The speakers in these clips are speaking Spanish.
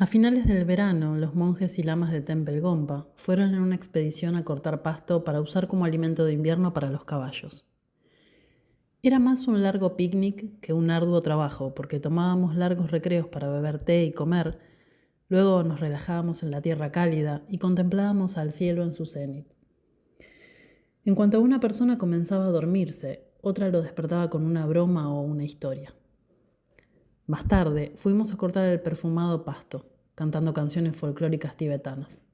A finales del verano, los monjes y lamas de Temple Gompa fueron en una expedición a cortar pasto para usar como alimento de invierno para los caballos. Era más un largo picnic que un arduo trabajo, porque tomábamos largos recreos para beber té y comer, luego nos relajábamos en la tierra cálida y contemplábamos al cielo en su cenit. En cuanto una persona comenzaba a dormirse, otra lo despertaba con una broma o una historia. Más tarde, fuimos a cortar el perfumado pasto, cantando canciones folclóricas tibetanas.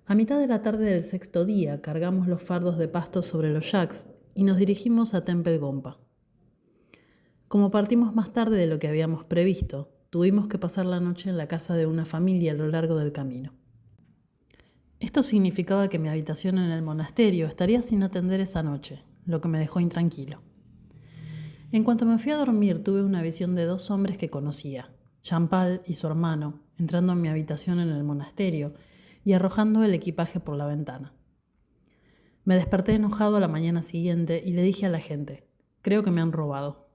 A mitad de la tarde del sexto día, cargamos los fardos de pasto sobre los yaks y nos dirigimos a Temple Gompa. Como partimos más tarde de lo que habíamos previsto, tuvimos que pasar la noche en la casa de una familia a lo largo del camino. Esto significaba que mi habitación en el monasterio estaría sin atender esa noche, lo que me dejó intranquilo. En cuanto me fui a dormir, tuve una visión de dos hombres que conocía, Champal y su hermano, entrando en mi habitación en el monasterio y arrojando el equipaje por la ventana. Me desperté enojado a la mañana siguiente y le dije a la gente, creo que me han robado.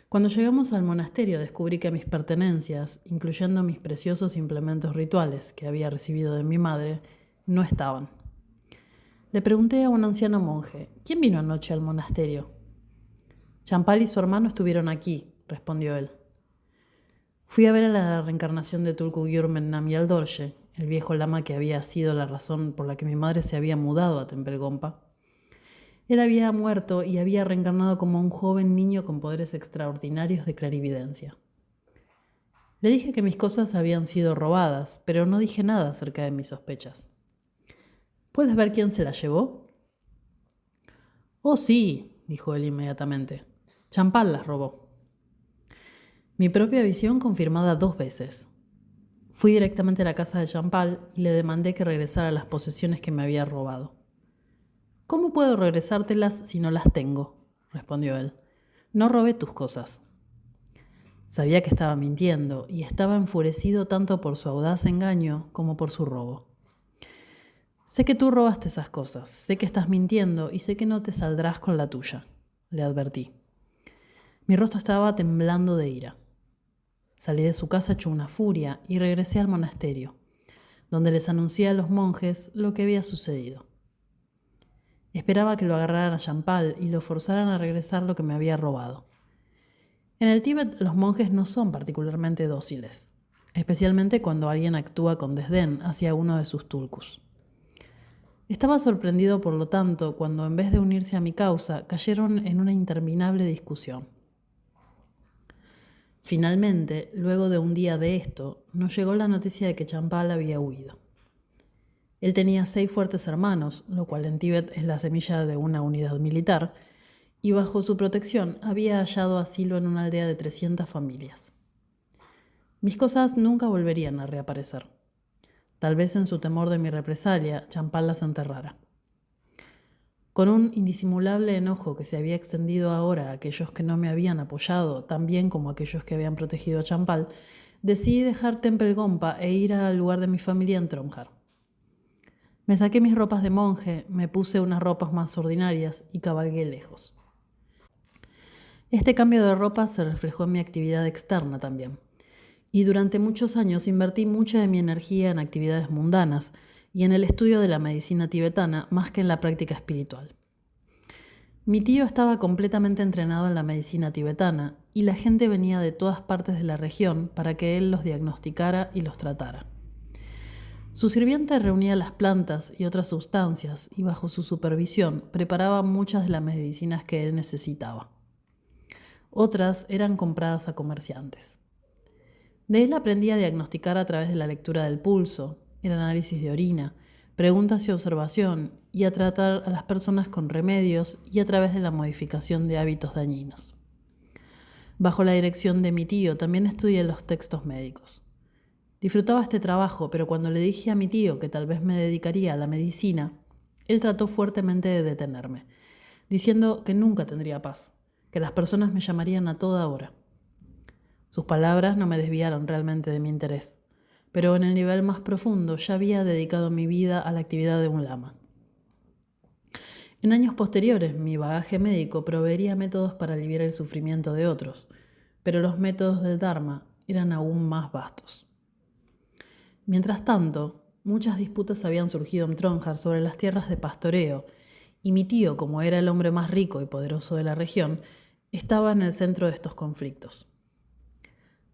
Cuando llegamos al monasterio descubrí que mis pertenencias, incluyendo mis preciosos implementos rituales que había recibido de mi madre, no estaban. Le pregunté a un anciano monje, ¿quién vino anoche al monasterio? Champal y su hermano estuvieron aquí, respondió él. Fui a ver a la reencarnación de Tulku Gyurmen Namgyal Dorje, el viejo lama que había sido la razón por la que mi madre se había mudado a Temple Gompa. Él había muerto y había reencarnado como un joven niño con poderes extraordinarios de clarividencia. Le dije que mis cosas habían sido robadas, pero no dije nada acerca de mis sospechas. ¿Puedes ver quién se las llevó? Oh, sí, dijo él inmediatamente. Champal las robó. Mi propia visión confirmada 2 veces. Fui directamente a la casa de Champal y le demandé que regresara las posesiones que me había robado. ¿Cómo puedo regresártelas si no las tengo?, respondió él. No robé tus cosas. Sabía que estaba mintiendo y estaba enfurecido tanto por su audaz engaño como por su robo. Sé que tú robaste esas cosas, sé que estás mintiendo y sé que no te saldrás con la tuya, le advertí. Mi rostro estaba temblando de ira. Salí de su casa hecho una furia y regresé al monasterio, donde les anuncié a los monjes lo que había sucedido. Esperaba que lo agarraran a Champal y lo forzaran a regresar lo que me había robado. En el Tíbet los monjes no son particularmente dóciles, especialmente cuando alguien actúa con desdén hacia uno de sus tulkus. Estaba sorprendido, por lo tanto, cuando en vez de unirse a mi causa, cayeron en una interminable discusión. Finalmente, luego de un día de esto, nos llegó la noticia de que Champal había huido. Él tenía 6 fuertes hermanos, lo cual en Tíbet es la semilla de una unidad militar, y bajo su protección había hallado asilo en una aldea de 300 familias. Mis cosas nunca volverían a reaparecer. Tal vez en su temor de mi represalia, Champal las enterrara. Con un indisimulable enojo que se había extendido ahora a aquellos que no me habían apoyado, tan bien como a aquellos que habían protegido a Champal, decidí dejar Temple Gompa e ir al lugar de mi familia en Tromjar. Me saqué mis ropas de monje, me puse unas ropas más ordinarias y cabalgué lejos. Este cambio de ropa se reflejó en mi actividad externa también. Y durante muchos años invertí mucha de mi energía en actividades mundanas y en el estudio de la medicina tibetana más que en la práctica espiritual. Mi tío estaba completamente entrenado en la medicina tibetana y la gente venía de todas partes de la región para que él los diagnosticara y los tratara. Su sirviente reunía las plantas y otras sustancias y bajo su supervisión preparaba muchas de las medicinas que él necesitaba. Otras eran compradas a comerciantes. De él aprendí a diagnosticar a través de la lectura del pulso, el análisis de orina, preguntas y observación, y a tratar a las personas con remedios y a través de la modificación de hábitos dañinos. Bajo la dirección de mi tío también estudié los textos médicos. Disfrutaba este trabajo, pero cuando le dije a mi tío que tal vez me dedicaría a la medicina, él trató fuertemente de detenerme, diciendo que nunca tendría paz, que las personas me llamarían a toda hora. Sus palabras no me desviaron realmente de mi interés, pero en el nivel más profundo ya había dedicado mi vida a la actividad de un lama. En años posteriores, mi bagaje médico proveería métodos para aliviar el sufrimiento de otros, pero los métodos del Dharma eran aún más vastos. Mientras tanto, muchas disputas habían surgido en Tronjar sobre las tierras de pastoreo, y mi tío, como era el hombre más rico y poderoso de la región, estaba en el centro de estos conflictos.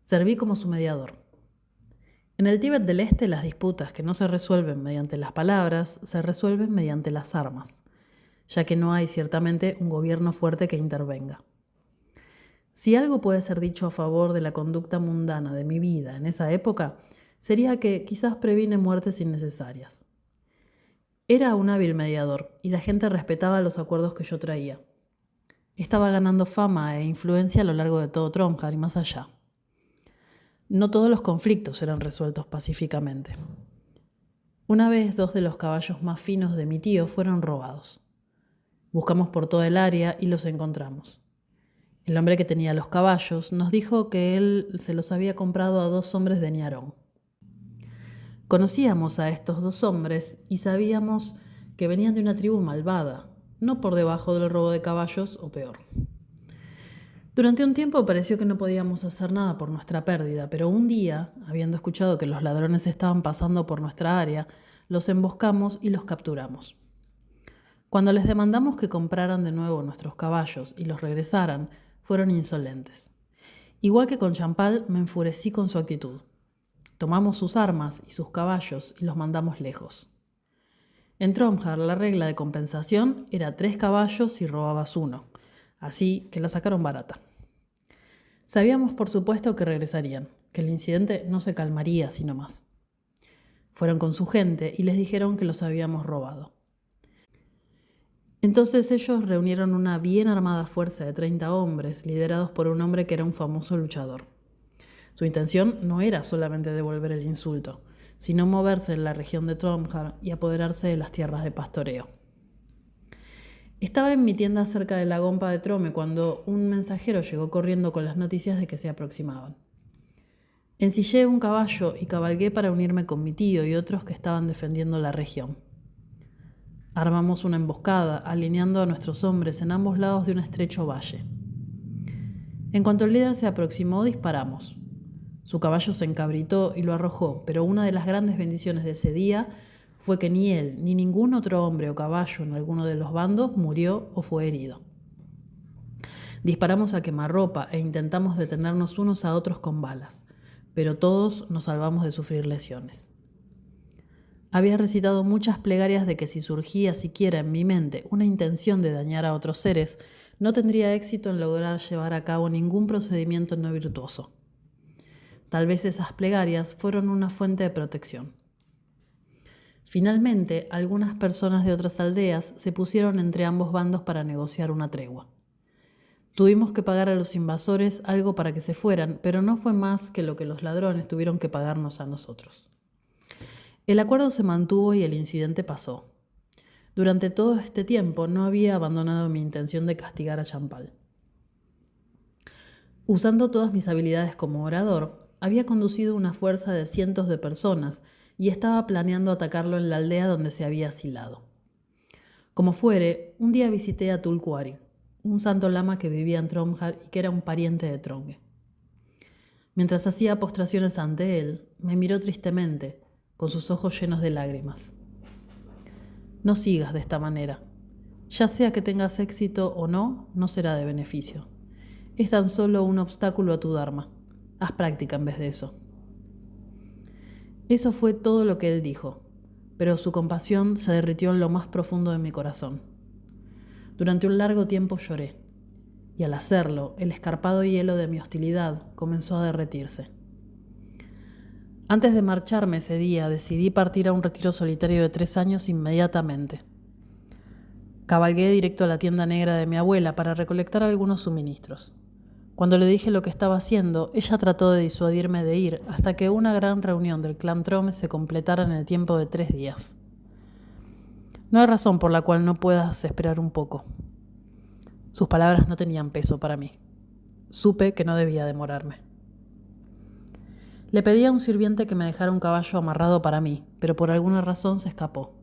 Serví como su mediador. En el Tíbet del Este, las disputas que no se resuelven mediante las palabras se resuelven mediante las armas, ya que no hay ciertamente un gobierno fuerte que intervenga. Si algo puede ser dicho a favor de la conducta mundana de mi vida en esa época, sería que quizás previne muertes innecesarias. Era un hábil mediador y la gente respetaba los acuerdos que yo traía. Estaba ganando fama e influencia a lo largo de todo Tronjar y más allá. No todos los conflictos eran resueltos pacíficamente. Una vez 2 de los caballos más finos de mi tío fueron robados. Buscamos por toda el área y los encontramos. El hombre que tenía los caballos nos dijo que él se los había comprado a 2 hombres de Niarón. Conocíamos a estos 2 hombres y sabíamos que venían de una tribu malvada, no por debajo del robo de caballos o peor. Durante un tiempo pareció que no podíamos hacer nada por nuestra pérdida, pero un día, habiendo escuchado que los ladrones estaban pasando por nuestra área, los emboscamos y los capturamos. Cuando les demandamos que compraran de nuevo nuestros caballos y los regresaran, fueron insolentes. Igual que con Champal, me enfurecí con su actitud. Tomamos sus armas y sus caballos y los mandamos lejos. En Tronjar, la regla de compensación era 3 caballos si robabas 1, así que la sacaron barata. Sabíamos por supuesto que regresarían, que el incidente no se calmaría sino más. Fueron con su gente y les dijeron que los habíamos robado. Entonces ellos reunieron una bien armada fuerza de 30 hombres, liderados por un hombre que era un famoso luchador. Su intención no era solamente devolver el insulto, sino moverse en la región de Tronjar y apoderarse de las tierras de pastoreo. Estaba en mi tienda cerca de la Gompa de Trome cuando un mensajero llegó corriendo con las noticias de que se aproximaban. Ensillé un caballo y cabalgué para unirme con mi tío y otros que estaban defendiendo la región. Armamos una emboscada, alineando a nuestros hombres en ambos lados de un estrecho valle. En cuanto el líder se aproximó, disparamos. Su caballo se encabritó y lo arrojó, pero una de las grandes bendiciones de ese día fue que ni él ni ningún otro hombre o caballo en alguno de los bandos murió o fue herido. Disparamos a quemarropa e intentamos detenernos unos a otros con balas, pero todos nos salvamos de sufrir lesiones. Había recitado muchas plegarias de que si surgía siquiera en mi mente una intención de dañar a otros seres, no tendría éxito en lograr llevar a cabo ningún procedimiento no virtuoso. Tal vez esas plegarias fueron una fuente de protección. Finalmente, algunas personas de otras aldeas se pusieron entre ambos bandos para negociar una tregua. Tuvimos que pagar a los invasores algo para que se fueran, pero no fue más que lo que los ladrones tuvieron que pagarnos a nosotros. El acuerdo se mantuvo y el incidente pasó. Durante todo este tiempo no había abandonado mi intención de castigar a Champal. Usando todas mis habilidades como orador, había conducido una fuerza de cientos de personas y estaba planeando atacarlo en la aldea donde se había asilado. Como fuere, un día visité a Tulkuari, un santo lama que vivía en Tronjar y que era un pariente de Tronge. Mientras hacía postraciones ante él, me miró tristemente, con sus ojos llenos de lágrimas. No sigas de esta manera. Ya sea que tengas éxito o no, no será de beneficio. Es tan solo un obstáculo a tu dharma. Haz práctica en vez de eso. Eso fue todo lo que él dijo, pero su compasión se derritió en lo más profundo de mi corazón. Durante un largo tiempo lloré, y al hacerlo, el escarpado hielo de mi hostilidad comenzó a derretirse. Antes de marcharme ese día, decidí partir a un retiro solitario de 3 años inmediatamente. Cabalgué directo a la tienda negra de mi abuela para recolectar algunos suministros. Cuando le dije lo que estaba haciendo, ella trató de disuadirme de ir hasta que una gran reunión del clan Trome se completara en el tiempo de 3 días. No hay razón por la cual no puedas esperar un poco. Sus palabras no tenían peso para mí. Supe que no debía demorarme. Le pedí a un sirviente que me dejara un caballo amarrado para mí, pero por alguna razón se escapó.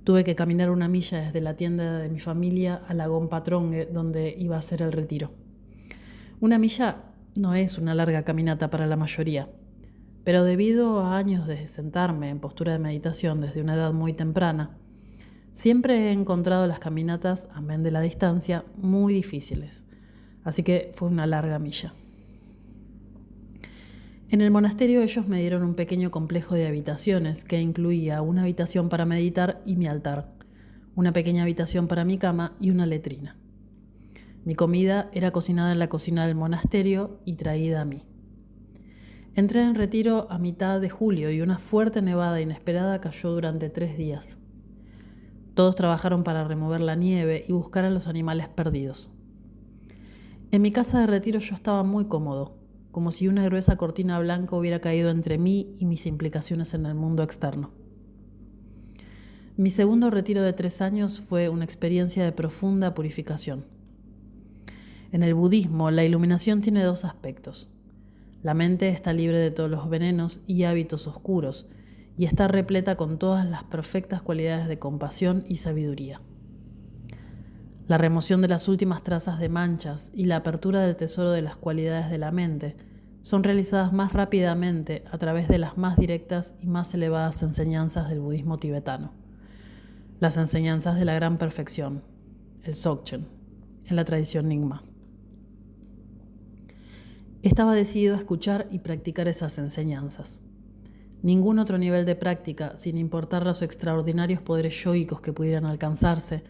Tuve que caminar 1 milla desde la tienda de mi familia a la Gompa Tronge, donde iba a ser el retiro. 1 milla no es una larga caminata para la mayoría, pero debido a años de sentarme en postura de meditación desde una edad muy temprana, siempre he encontrado las caminatas, amén de la distancia, muy difíciles, así que fue una larga milla. En el monasterio ellos me dieron un pequeño complejo de habitaciones que incluía una habitación para meditar y mi altar, una pequeña habitación para mi cama y una letrina. Mi comida era cocinada en la cocina del monasterio y traída a mí. Entré en retiro a mitad de julio y una fuerte nevada inesperada cayó durante 3 días. Todos trabajaron para remover la nieve y buscar a los animales perdidos. En mi casa de retiro yo estaba muy cómodo, como si una gruesa cortina blanca hubiera caído entre mí y mis implicaciones en el mundo externo. Mi segundo retiro de 3 años fue una experiencia de profunda purificación. En el budismo, la iluminación tiene 2 aspectos. La mente está libre de todos los venenos y hábitos oscuros, y está repleta con todas las perfectas cualidades de compasión y sabiduría. La remoción de las últimas trazas de manchas y la apertura del tesoro de las cualidades de la mente son realizadas más rápidamente a través de las más directas y más elevadas enseñanzas del budismo tibetano, las enseñanzas de la gran perfección, el Dzogchen, en la tradición Nyingma. Estaba decidido a escuchar y practicar esas enseñanzas. Ningún otro nivel de práctica, sin importar los extraordinarios poderes yógicos que pudieran alcanzarse,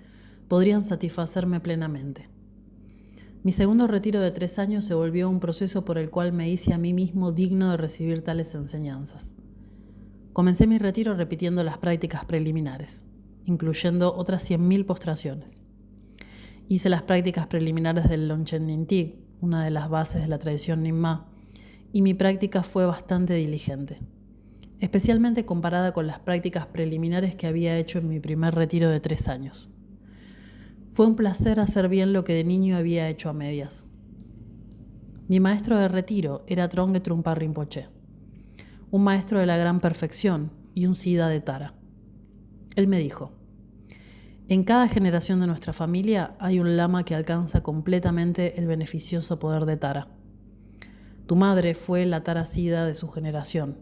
podrían satisfacerme plenamente. Mi segundo retiro de 3 años se volvió un proceso por el cual me hice a mí mismo digno de recibir tales enseñanzas. Comencé mi retiro repitiendo las prácticas preliminares, incluyendo otras 100.000 postraciones. Hice las prácticas preliminares del Longchen Nyingtik, una de las bases de la tradición Nyingma, y mi práctica fue bastante diligente, especialmente comparada con las prácticas preliminares que había hecho en mi primer retiro de 3 años. Fue un placer hacer bien lo que de niño había hecho a medias. Mi maestro de retiro era Trongé Trungpa Rinpoché, un maestro de la gran perfección y un Siddha de Tara. Él me dijo: en cada generación de nuestra familia hay un lama que alcanza completamente el beneficioso poder de Tara. Tu madre fue la Tara Siddha de su generación,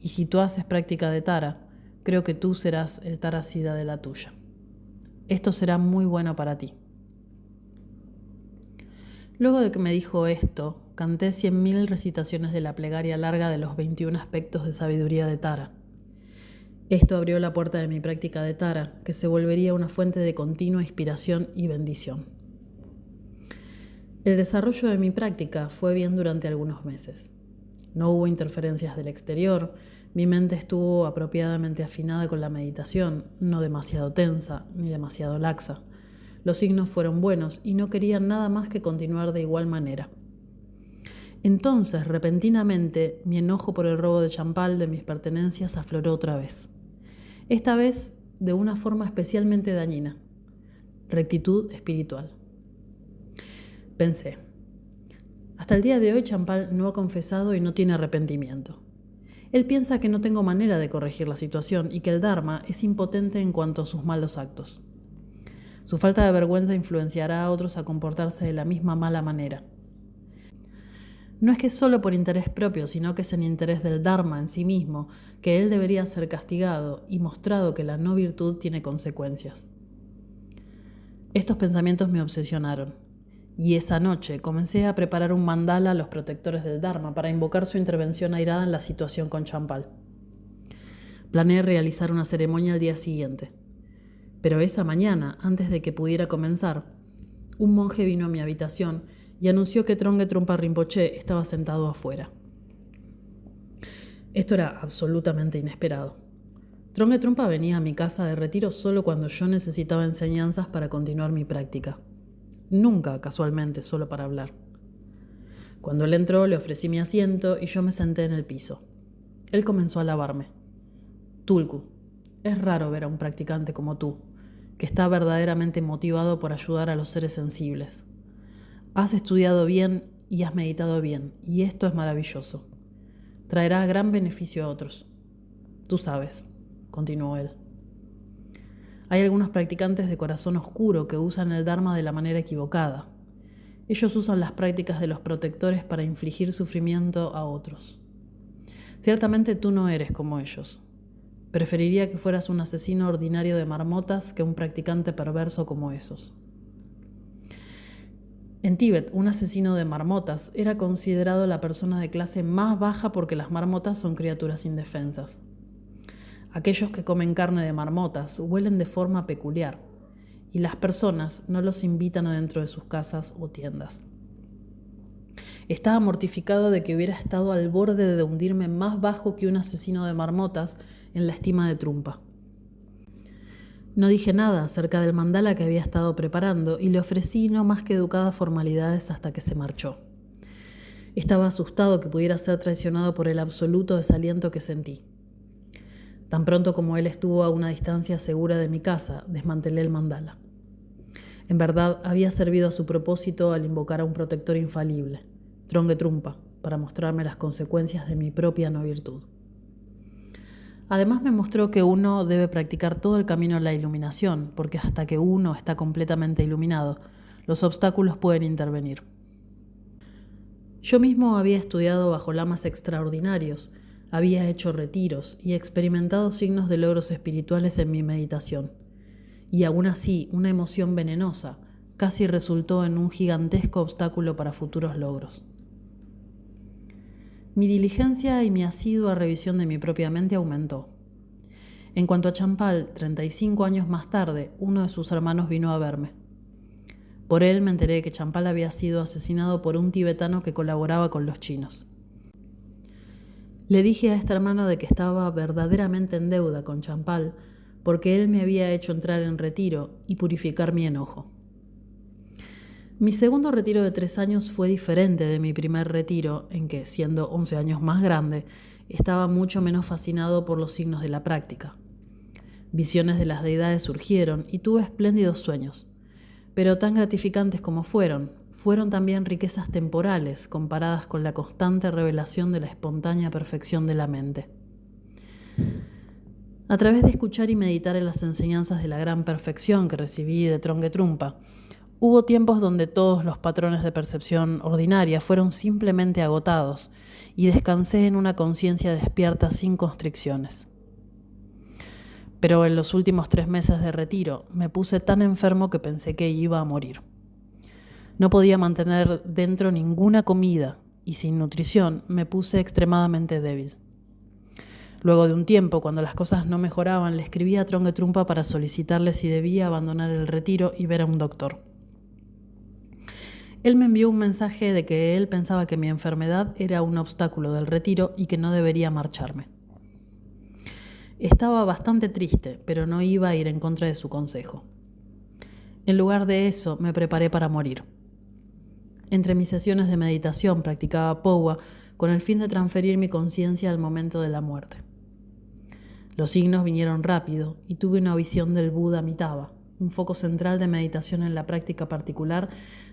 y si tú haces práctica de Tara, creo que tú serás el Tara Siddha de la tuya. Esto será muy bueno para ti. Luego de que me dijo esto, canté 100.000 recitaciones de la plegaria larga de los 21 aspectos de sabiduría de Tara. Esto abrió la puerta de mi práctica de Tara, que se volvería una fuente de continua inspiración y bendición. El desarrollo de mi práctica fue bien durante algunos meses. No hubo interferencias del exterior, mi mente estuvo apropiadamente afinada con la meditación, no demasiado tensa ni demasiado laxa. Los signos fueron buenos y no querían nada más que continuar de igual manera. Entonces, repentinamente, mi enojo por el robo de champal de mis pertenencias afloró otra vez. Esta vez de una forma especialmente dañina: rectitud espiritual. Pensé: hasta el día de hoy Champal no ha confesado y no tiene arrepentimiento. Él piensa que no tengo manera de corregir la situación y que el Dharma es impotente en cuanto a sus malos actos. Su falta de vergüenza influenciará a otros a comportarse de la misma mala manera. No es que es solo por interés propio, sino que es en interés del Dharma en sí mismo, que él debería ser castigado y mostrado que la no virtud tiene consecuencias. Estos pensamientos me obsesionaron, y esa noche comencé a preparar un mandala a los protectores del Dharma para invocar su intervención airada en la situación con Champal. Planeé realizar una ceremonia al día siguiente, pero esa mañana, antes de que pudiera comenzar, un monje vino a mi habitación y anunció que Trongé Trungpa Rinpoché estaba sentado afuera. Esto era absolutamente inesperado. Trongé Trungpa venía a mi casa de retiro solo cuando yo necesitaba enseñanzas para continuar mi práctica. Nunca, casualmente, solo para hablar. Cuando él entró, le ofrecí mi asiento y yo me senté en el piso. Él comenzó a alabarme. Tulku, es raro ver a un practicante como tú, que está verdaderamente motivado por ayudar a los seres sensibles. Has estudiado bien y has meditado bien, y esto es maravilloso. Traerá gran beneficio a otros. Tú sabes, continuó él. Hay algunos practicantes de corazón oscuro que usan el Dharma de la manera equivocada. Ellos usan las prácticas de los protectores para infligir sufrimiento a otros. Ciertamente tú no eres como ellos. Preferiría que fueras un asesino ordinario de marmotas que un practicante perverso como esos. En Tíbet, un asesino de marmotas era considerado la persona de clase más baja porque las marmotas son criaturas indefensas. Aquellos que comen carne de marmotas huelen de forma peculiar y las personas no los invitan adentro de sus casas o tiendas. Estaba mortificado de que hubiera estado al borde de hundirme más bajo que un asesino de marmotas en la estima de Trungpa. No dije nada acerca del mandala que había estado preparando y le ofrecí no más que educadas formalidades hasta que se marchó. Estaba asustado que pudiera ser traicionado por el absoluto desaliento que sentí. Tan pronto como él estuvo a una distancia segura de mi casa, desmantelé el mandala. En verdad, había servido a su propósito al invocar a un protector infalible, Tronge Trungpa, para mostrarme las consecuencias de mi propia no virtud. Además me mostró que uno debe practicar todo el camino a la iluminación, porque hasta que uno está completamente iluminado, los obstáculos pueden intervenir. Yo mismo había estudiado bajo lamas extraordinarios, había hecho retiros y experimentado signos de logros espirituales en mi meditación. Y aún así, una emoción venenosa casi resultó en un gigantesco obstáculo para futuros logros. Mi diligencia y mi asidua revisión de mi propia mente aumentó. En cuanto a Champal, 35 años más tarde, uno de sus hermanos vino a verme. Por él me enteré que Champal había sido asesinado por un tibetano que colaboraba con los chinos. Le dije a este hermano de que estaba verdaderamente en deuda con Champal porque él me había hecho entrar en retiro y purificar mi enojo. Mi segundo retiro de 3 años fue diferente de mi primer retiro, en que, siendo 11 años más grande, estaba mucho menos fascinado por los signos de la práctica. Visiones de las deidades surgieron y tuve espléndidos sueños, pero tan gratificantes como fueron también riquezas temporales comparadas con la constante revelación de la espontánea perfección de la mente. A través de escuchar y meditar en las enseñanzas de la gran perfección que recibí de Tronge Trungpa, hubo tiempos donde todos los patrones de percepción ordinaria fueron simplemente agotados y descansé en una conciencia despierta sin constricciones. Pero en los últimos 3 meses de retiro me puse tan enfermo que pensé que iba a morir. No podía mantener dentro ninguna comida y sin nutrición me puse extremadamente débil. Luego de un tiempo, cuando las cosas no mejoraban, le escribí a Tronge Trungpa para solicitarle si debía abandonar el retiro y ver a un doctor. Él me envió un mensaje de que él pensaba que mi enfermedad era un obstáculo del retiro y que no debería marcharme. Estaba bastante triste, pero no iba a ir en contra de su consejo. En lugar de eso, me preparé para morir. Entre mis sesiones de meditación practicaba Powa con el fin de transferir mi conciencia al momento de la muerte. Los signos vinieron rápido y tuve una visión del Buda Amitabha, un foco central de meditación en la práctica particular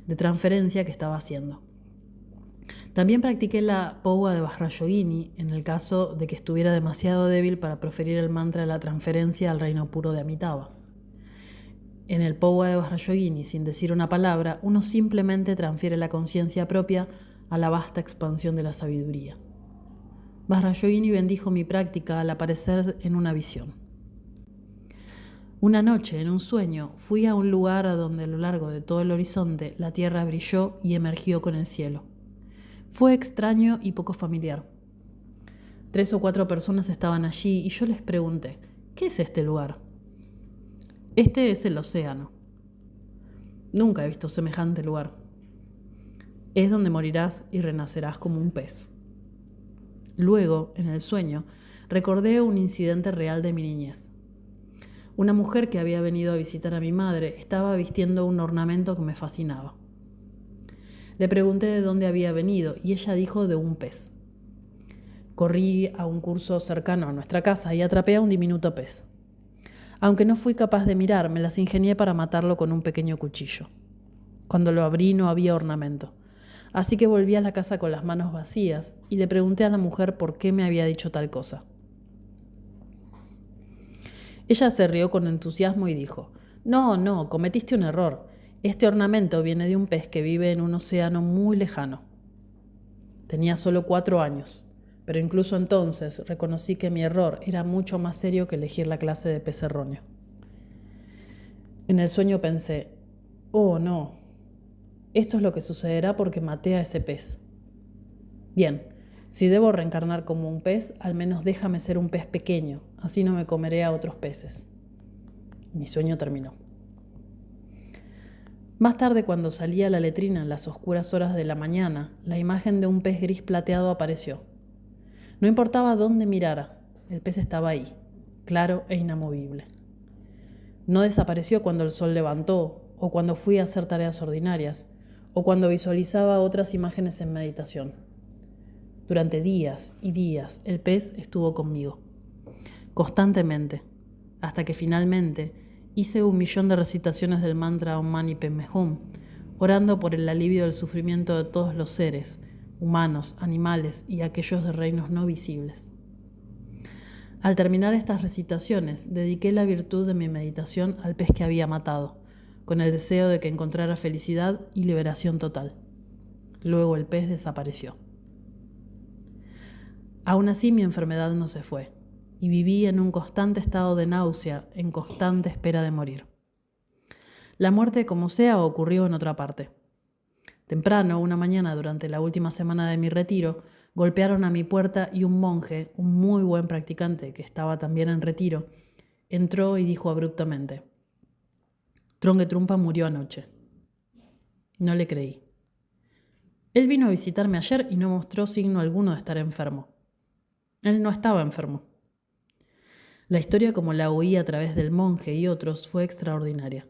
de transferencia que estaba haciendo. También practiqué la Powa de Vajrayogini en el caso de que estuviera demasiado débil para proferir el mantra de la transferencia al reino puro de Amitabha. En el Powa de Vajrayogini, sin decir una palabra, uno simplemente transfiere la conciencia propia a la vasta expansión de la sabiduría. Vajrayogini bendijo mi práctica al aparecer en una visión. Una noche, en un sueño, fui a un lugar donde a lo largo de todo el horizonte la tierra brilló y emergió con el cielo. Fue extraño y poco familiar. 3 o 4 personas estaban allí y yo les pregunté, ¿qué es este lugar? Este es el océano. Nunca he visto semejante lugar. Es donde morirás y renacerás como un pez. Luego, en el sueño, recordé un incidente real de mi niñez. Una mujer que había venido a visitar a mi madre estaba vistiendo un ornamento que me fascinaba. Le pregunté de dónde había venido y ella dijo de un pez. Corrí a un curso cercano a nuestra casa y atrapé a un diminuto pez. Aunque no fui capaz de mirar, me las ingenié para matarlo con un pequeño cuchillo. Cuando lo abrí no había ornamento, así que volví a la casa con las manos vacías y le pregunté a la mujer por qué me había dicho tal cosa. Ella se rió con entusiasmo y dijo, No, cometiste un error. Este ornamento viene de un pez que vive en un océano muy lejano. Tenía solo 4 años, pero incluso entonces reconocí que mi error era mucho más serio que elegir la clase de pez erróneo. En el sueño pensé, oh no, esto es lo que sucederá porque maté a ese pez. Bien, si debo reencarnar como un pez, al menos déjame ser un pez pequeño, así no me comeré a otros peces. Mi sueño terminó. Más tarde, cuando salí a la letrina en las oscuras horas de la mañana, la imagen de un pez gris plateado apareció. No importaba dónde mirara, el pez estaba ahí, claro e inamovible. No desapareció cuando el sol levantó, o cuando fui a hacer tareas ordinarias, o cuando visualizaba otras imágenes en meditación. Durante días y días, el pez estuvo conmigo, constantemente, hasta que finalmente hice 1.000.000 de recitaciones del mantra Om Mani Padme Hum, orando por el alivio del sufrimiento de todos los seres, humanos, animales y aquellos de reinos no visibles. Al terminar estas recitaciones, dediqué la virtud de mi meditación al pez que había matado, con el deseo de que encontrara felicidad y liberación total. Luego el pez desapareció. Aún así mi enfermedad no se fue, y viví en un constante estado de náusea, en constante espera de morir. La muerte, como sea, ocurrió en otra parte. Temprano, una mañana durante la última semana de mi retiro, golpearon a mi puerta y un monje, un muy buen practicante que estaba también en retiro, entró y dijo abruptamente: Trongey Trungpa murió anoche. No le creí. Él vino a visitarme ayer y no mostró signo alguno de estar enfermo. Él no estaba enfermo. La historia como la oí a través del monje y otros fue extraordinaria.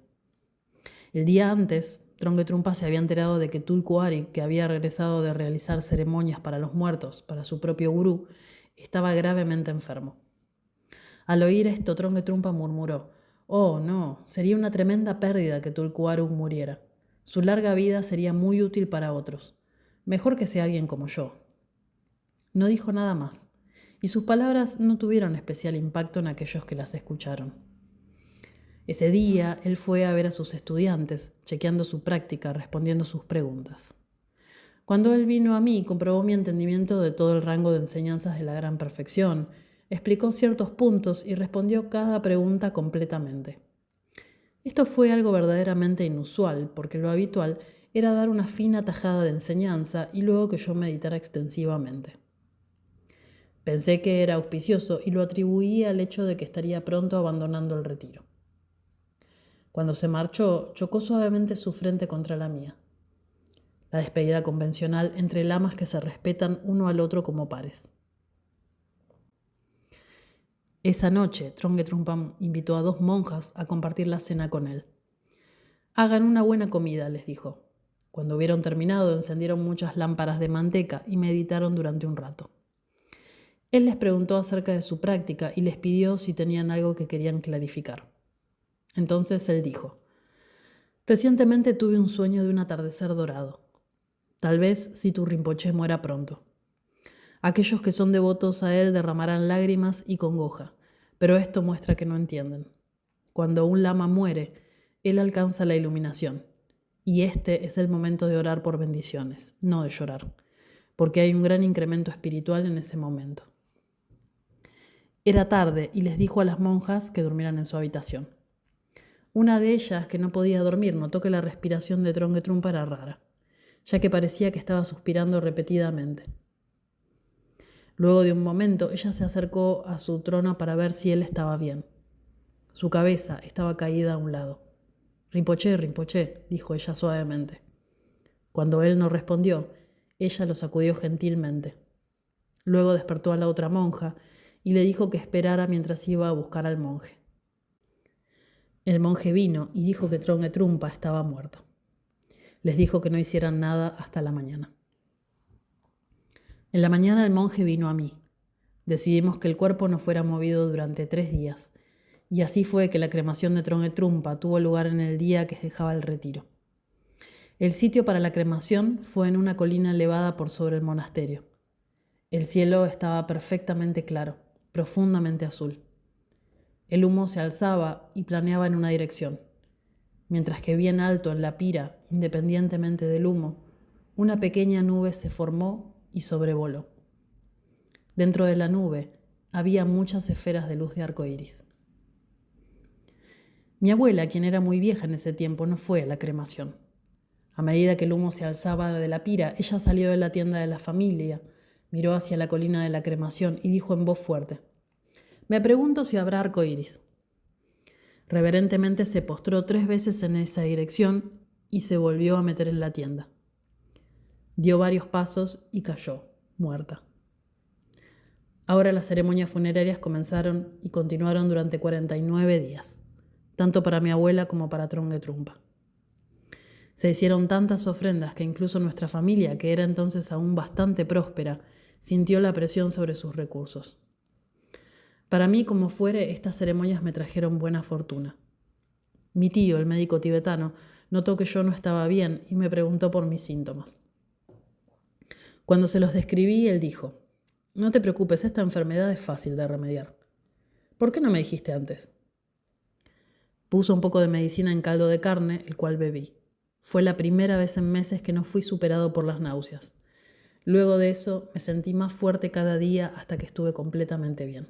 El día antes, Trongey Trungpa se había enterado de que Tulku Arik, que había regresado de realizar ceremonias para los muertos para su propio gurú, estaba gravemente enfermo. Al oír esto, Trongey Trungpa murmuró: «Oh, no, sería una tremenda pérdida que Tulku Arik muriera. Su larga vida sería muy útil para otros. Mejor que sea alguien como yo». No dijo nada más, y sus palabras no tuvieron especial impacto en aquellos que las escucharon. Ese día, él fue a ver a sus estudiantes, chequeando su práctica, respondiendo sus preguntas. Cuando él vino a mí, comprobó mi entendimiento de todo el rango de enseñanzas de la gran perfección, explicó ciertos puntos y respondió cada pregunta completamente. Esto fue algo verdaderamente inusual, porque lo habitual era dar una fina tajada de enseñanza y luego que yo meditara extensivamente. Pensé que era auspicioso y lo atribuí al hecho de que estaría pronto abandonando el retiro. Cuando se marchó, chocó suavemente su frente contra la mía. La despedida convencional entre lamas que se respetan uno al otro como pares. Esa noche, Trongey Trungpa invitó a 2 monjas a compartir la cena con él. «Hagan una buena comida», les dijo. Cuando hubieron terminado, encendieron muchas lámparas de manteca y meditaron durante un rato. Él les preguntó acerca de su práctica y les pidió si tenían algo que querían clarificar. Entonces él dijo: «Recientemente tuve un sueño de un atardecer dorado. Tal vez Situ Rinpoché muera pronto. Aquellos que son devotos a él derramarán lágrimas y congoja, pero esto muestra que no entienden. Cuando un lama muere, él alcanza la iluminación, y este es el momento de orar por bendiciones, no de llorar, porque hay un gran incremento espiritual en ese momento». Era tarde y les dijo a las monjas que durmieran en su habitación. Una de ellas, que no podía dormir, notó que la respiración de Trongey Trungpa era rara, ya que parecía que estaba suspirando repetidamente. Luego de un momento, ella se acercó a su trono para ver si él estaba bien. Su cabeza estaba caída a un lado. «Rinpoché, Rinpoché», dijo ella suavemente. Cuando él no respondió, ella lo sacudió gentilmente. Luego despertó a la otra monja y le dijo que esperara mientras iba a buscar al monje. El monje vino y dijo que Trongey Trungpa estaba muerto. Les dijo que no hicieran nada hasta la mañana. En la mañana el monje vino a mí. Decidimos que el cuerpo no fuera movido durante 3 días, y así fue que la cremación de Trongey Trungpa tuvo lugar en el día que dejaba el retiro. El sitio para la cremación fue en una colina elevada por sobre el monasterio. El cielo estaba perfectamente claro, profundamente azul. El humo se alzaba y planeaba en una dirección. mientras que bien alto en la pira, independientemente del humo, una pequeña nube se formó y sobrevoló. Dentro de la nube había muchas esferas de luz de arco iris. Mi abuela, quien era muy vieja en ese tiempo, no fue a la cremación. A medida que el humo se alzaba de la pira, ella salió de la tienda de la familia, miró hacia la colina de la cremación y dijo en voz fuerte: «Me pregunto si habrá arco iris». Reverentemente se postró 3 veces en esa dirección y se volvió a meter en la tienda. Dio varios pasos y cayó, muerta. Ahora las ceremonias funerarias comenzaron y continuaron durante 49 días, tanto para mi abuela como para Trongue Trumpa. Se hicieron tantas ofrendas que incluso nuestra familia, que era entonces aún bastante próspera, sintió la presión sobre sus recursos. Para mí, como fuere, estas ceremonias me trajeron buena fortuna. Mi tío, el médico tibetano, notó que yo no estaba bien y me preguntó por mis síntomas. Cuando se los describí, él dijo: «No te preocupes, esta enfermedad es fácil de remediar. ¿Por qué no me dijiste antes?». Puso un poco de medicina en caldo de carne, el cual bebí. Fue la primera vez en meses que no fui superado por las náuseas. Luego de eso, me sentí más fuerte cada día hasta que estuve completamente bien.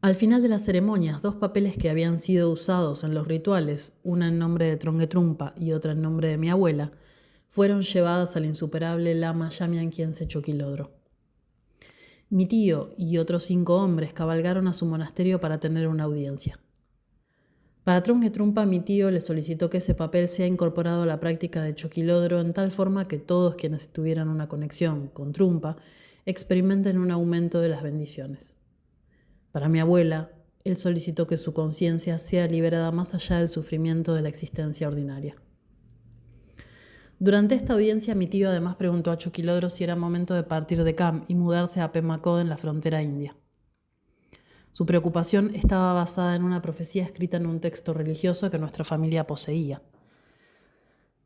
Al final de las ceremonias, 2 papeles que habían sido usados en los rituales, una en nombre de Trongue Trumpa y otra en nombre de mi abuela, fueron llevadas al insuperable lama Yamyan Khyentse Chokilodro. Mi tío y otros 5 hombres cabalgaron a su monasterio para tener una audiencia. Para Trongue Trumpa, mi tío le solicitó que ese papel sea incorporado a la práctica de Chokilodro en tal forma que todos quienes tuvieran una conexión con Trumpa experimenten un aumento de las bendiciones. Para mi abuela, él solicitó que su conciencia sea liberada más allá del sufrimiento de la existencia ordinaria. Durante esta audiencia, mi tío además preguntó a Chokilodro si era momento de partir de Kham y mudarse a Pema Chod en la frontera india. Su preocupación estaba basada en una profecía escrita en un texto religioso que nuestra familia poseía.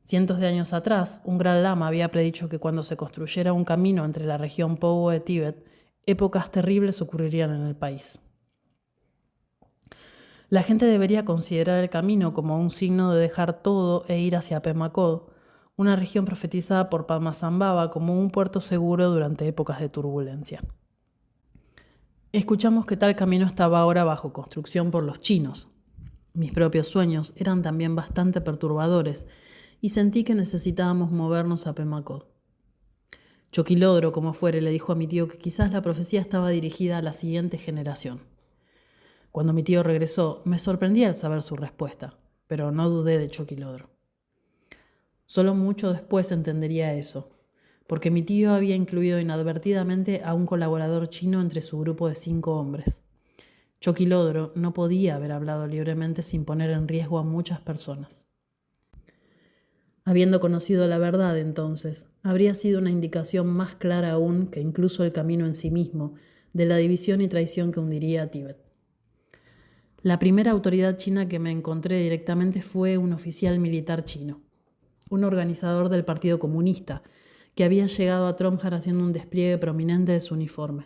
Cientos de años atrás, un gran lama había predicho que cuando se construyera un camino entre la región Pogo de Tíbet, épocas terribles ocurrirían en el país. La gente debería considerar el camino como un signo de dejar todo e ir hacia Pema Chod, una región profetizada por Padmasambhava como un puerto seguro durante épocas de turbulencia. Escuchamos que tal camino estaba ahora bajo construcción por los chinos. Mis propios sueños eran también bastante perturbadores y sentí que necesitábamos movernos a Pema Chod. Chokilodro, como fuere, le dijo a mi tío que quizás la profecía estaba dirigida a la siguiente generación. Cuando mi tío regresó, me sorprendí al saber su respuesta, pero no dudé de Chokilodro. Solo mucho después entendería eso, porque mi tío había incluido inadvertidamente a un colaborador chino entre su grupo de 5 hombres. Chokilodro no podía haber hablado libremente sin poner en riesgo a muchas personas. Habiendo conocido la verdad entonces, habría sido una indicación más clara aún que incluso el camino en sí mismo de la división y traición que hundiría a Tíbet. La primera autoridad china que me encontré directamente fue un oficial militar chino, un organizador del Partido Comunista, que había llegado a Tromjar haciendo un despliegue prominente de su uniforme.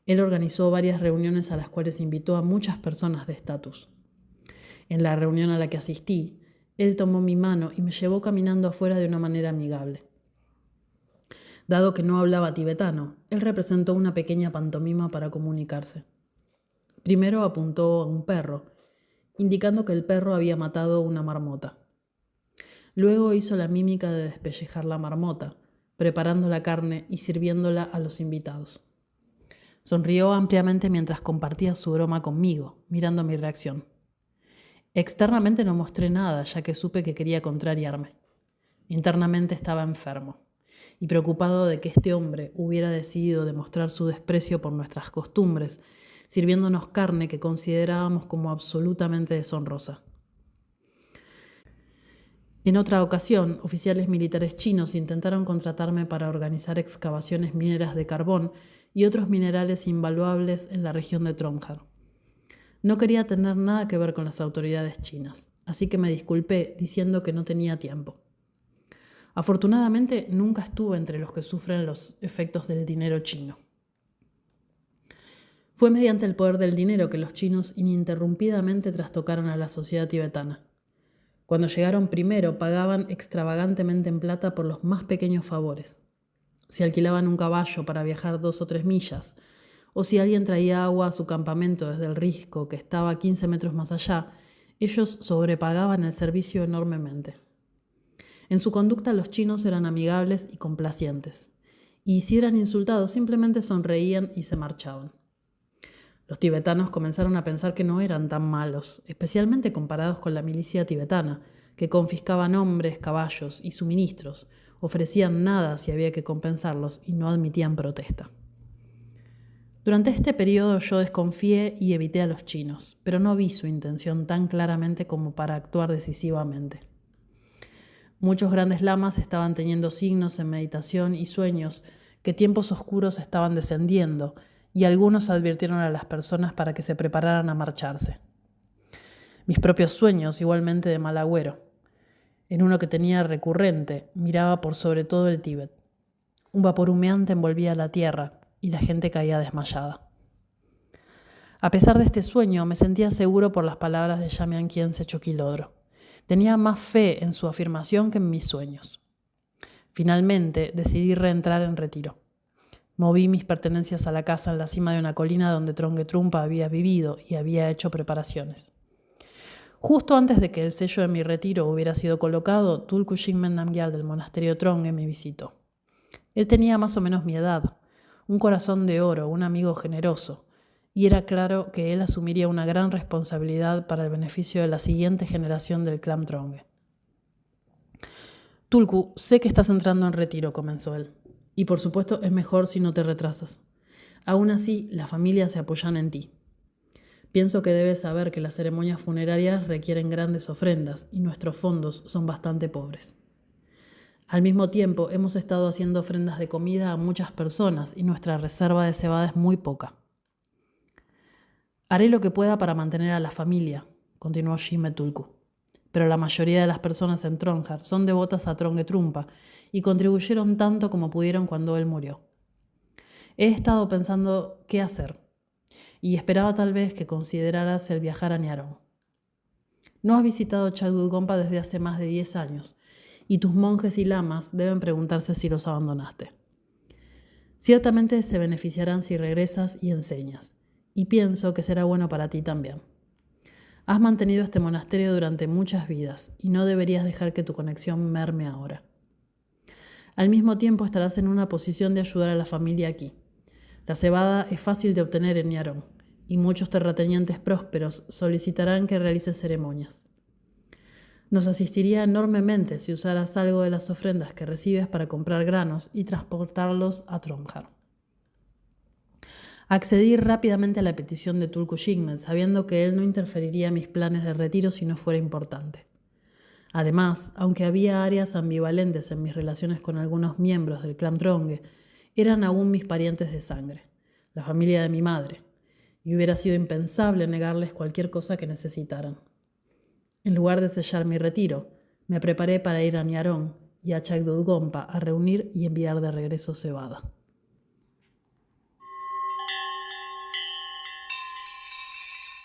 Él organizó varias reuniones a las cuales invitó a muchas personas de estatus. En la reunión a la que asistí, él tomó mi mano y me llevó caminando afuera de una manera amigable. Dado que no hablaba tibetano, él representó una pequeña pantomima para comunicarse. Primero apuntó a un perro, indicando que el perro había matado una marmota. Luego hizo la mímica de despellejar la marmota, preparando la carne y sirviéndola a los invitados. Sonrió ampliamente mientras compartía su broma conmigo, mirando mi reacción. Externamente no mostré nada, ya que supe que quería contrariarme. Internamente estaba enfermo y preocupado de que este hombre hubiera decidido demostrar su desprecio por nuestras costumbres, sirviéndonos carne que considerábamos como absolutamente deshonrosa. En otra ocasión, oficiales militares chinos intentaron contratarme para organizar excavaciones mineras de carbón y otros minerales invaluables en la región de Tromjar. No quería tener nada que ver con las autoridades chinas, así que me disculpé diciendo que no tenía tiempo. Afortunadamente, nunca estuve entre los que sufren los efectos del dinero chino. Fue mediante el poder del dinero que los chinos ininterrumpidamente trastocaron a la sociedad tibetana. Cuando llegaron primero, pagaban extravagantemente en plata por los más pequeños favores. Si alquilaban un caballo para viajar 2 o 3 millas, o si alguien traía agua a su campamento desde el risco que estaba 15 metros más allá, ellos sobrepagaban el servicio enormemente. En su conducta los chinos eran amigables y complacientes, y si eran insultados simplemente sonreían y se marchaban. Los tibetanos comenzaron a pensar que no eran tan malos, especialmente comparados con la milicia tibetana, que confiscaban hombres, caballos y suministros, ofrecían nada si había que compensarlos y no admitían protesta. Durante este periodo yo desconfié y evité a los chinos, pero no vi su intención tan claramente como para actuar decisivamente. Muchos grandes lamas estaban teniendo signos en meditación y sueños que tiempos oscuros estaban descendiendo, y algunos advirtieron a las personas para que se prepararan a marcharse. Mis propios sueños, igualmente de mal agüero. En uno que tenía recurrente, miraba por sobre todo el Tíbet. Un vapor humeante envolvía la tierra y la gente caía desmayada. A pesar de este sueño, me sentía seguro por las palabras de Jamyang Khyentse Chokilodro. Tenía más fe en su afirmación que en mis sueños. Finalmente, decidí reentrar en retiro. Moví mis pertenencias a la casa en la cima de una colina donde Trongey Trungpa había vivido y había hecho preparaciones. Justo antes de que el sello de mi retiro hubiera sido colocado, Tulku Shinmen Namgyal del monasterio Trongey me visitó. Él tenía más o menos mi edad, un corazón de oro, un amigo generoso, y era claro que él asumiría una gran responsabilidad para el beneficio de la siguiente generación del clan Trongey. Tulku, sé que estás entrando en retiro, comenzó él. Y por supuesto es mejor si no te retrasas. Aún así, las familias se apoyan en ti. Pienso que debes saber que las ceremonias funerarias requieren grandes ofrendas y nuestros fondos son bastante pobres. Al mismo tiempo, hemos estado haciendo ofrendas de comida a muchas personas y nuestra reserva de cebada es muy poca. Haré lo que pueda para mantener a la familia, continuó Shime Tulku. Pero la mayoría de las personas en Trongjar son devotas a Trongey Trungpa y contribuyeron tanto como pudieron cuando él murió. He estado pensando qué hacer y esperaba tal vez que consideraras el viajar a Nyarong. No has visitado Chagdud Gompa desde hace más de 10 años y tus monjes y lamas deben preguntarse si los abandonaste. Ciertamente se beneficiarán si regresas y enseñas, y pienso que será bueno para ti también. Has mantenido este monasterio durante muchas vidas y no deberías dejar que tu conexión merme ahora. Al mismo tiempo estarás en una posición de ayudar a la familia aquí. La cebada es fácil de obtener en Nyarong y muchos terratenientes prósperos solicitarán que realices ceremonias. Nos asistiría enormemente si usaras algo de las ofrendas que recibes para comprar granos y transportarlos a Trongjar. Accedí rápidamente a la petición de Tulku Shinmen, sabiendo que él no interferiría en mis planes de retiro si no fuera importante. Además, aunque había áreas ambivalentes en mis relaciones con algunos miembros del clan Trongey, eran aún mis parientes de sangre, la familia de mi madre, y hubiera sido impensable negarles cualquier cosa que necesitaran. En lugar de sellar mi retiro, me preparé para ir a Nyarong y a Chagdud Gompa a reunir y enviar de regreso cebada.